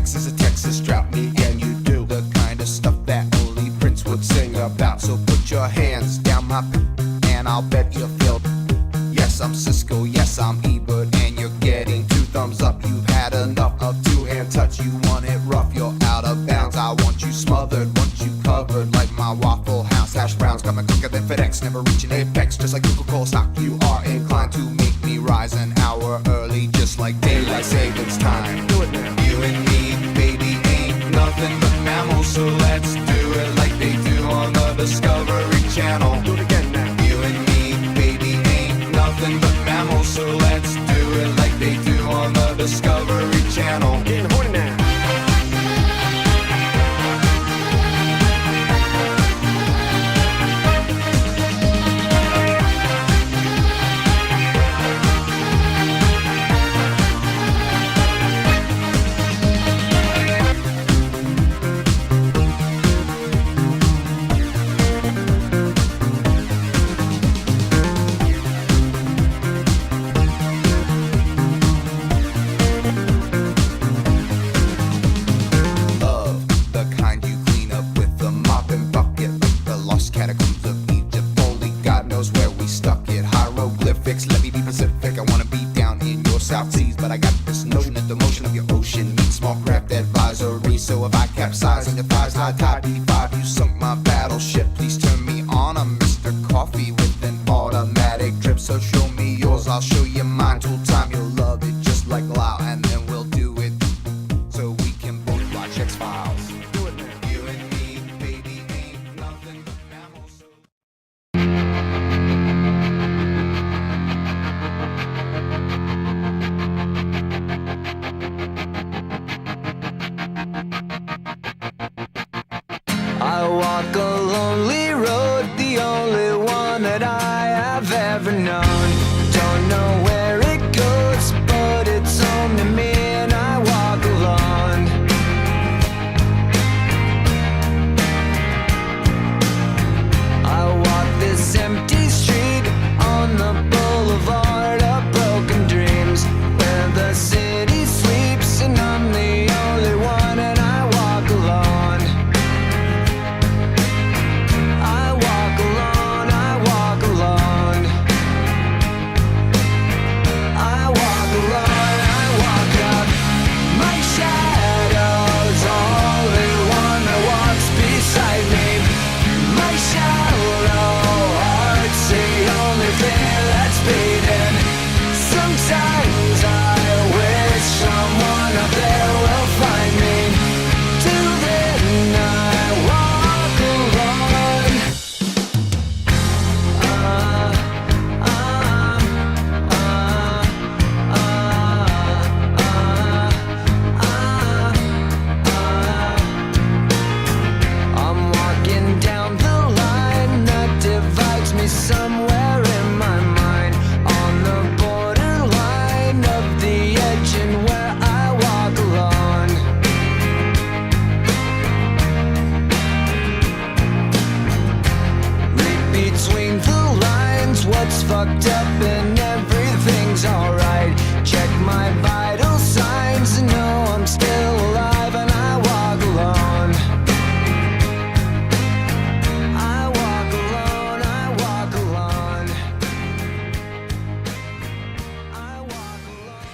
X is a Texas drought, me and you do the kind of stuff that only Prince would sing about. So put your hands down my and I'll bet you feel. Yes, I'm Cisco, yes, I'm Ebert, and you're getting 2 thumbs up. You've had enough of 2-hand touch, you want it rough, you're out of bounds. I want you smothered, want you covered like my Waffle House hash browns. Coming quicker than FedEx, never reaching apex, just like Coca-Cola stock. You are inclined to make me rise an hour early, just like daylight savings time. Do it now. You and me, baby, ain't nothing but mammals, so let's do it like they do on the Discovery Channel. Do it again now. You and me, baby, ain't nothing but mammals, so let's do it like they do on the Discovery Channel. Getting horny now. Catacombs of Egypt, only God knows where we stuck it. Hieroglyphics, let me be Pacific. I wanna be down in your South Seas, but I got this notion that the motion of your ocean means small craft advisory. So if I capsize in your thighs, high tide B5, you sunk my battleship. Please turn me on. I'm Mr. Coffee with an automatic drip. So show me yours, I'll show you mine. Tool time, you'll love it just like Lao, and then we'll do it so we can both watch X-Files. Do it now. You and me, baby, ain't nothing but mammals. I walk a lonely road, the only one that I have ever known. Don't know where it goes, but it's home to me, and I walk alone. I walk this empty street on the boulevard of broken dreams, where the city sleeps and I'm the only one, and I walk alone. I walk alone, I walk alone. I walk alone, I walk up. My shadow's only one that walks beside me. My shallow heart's the only thing that's beating. Sometimes I wish someone up there will find me. Till then I walk alone. I'm walking down the line that divides me somewhere in my mind, on the borderline of the edge and where I walk alone. Read between the lines, what's fucked up and everything's alright. Check my vital signs and know I'm still alive, and I walk alone. I walk alone, I walk alone. I walk alone.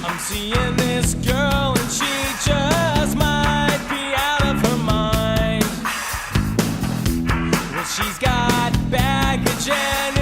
I'm seeing this girl and she just might be out of her mind. Well, she's got baggage and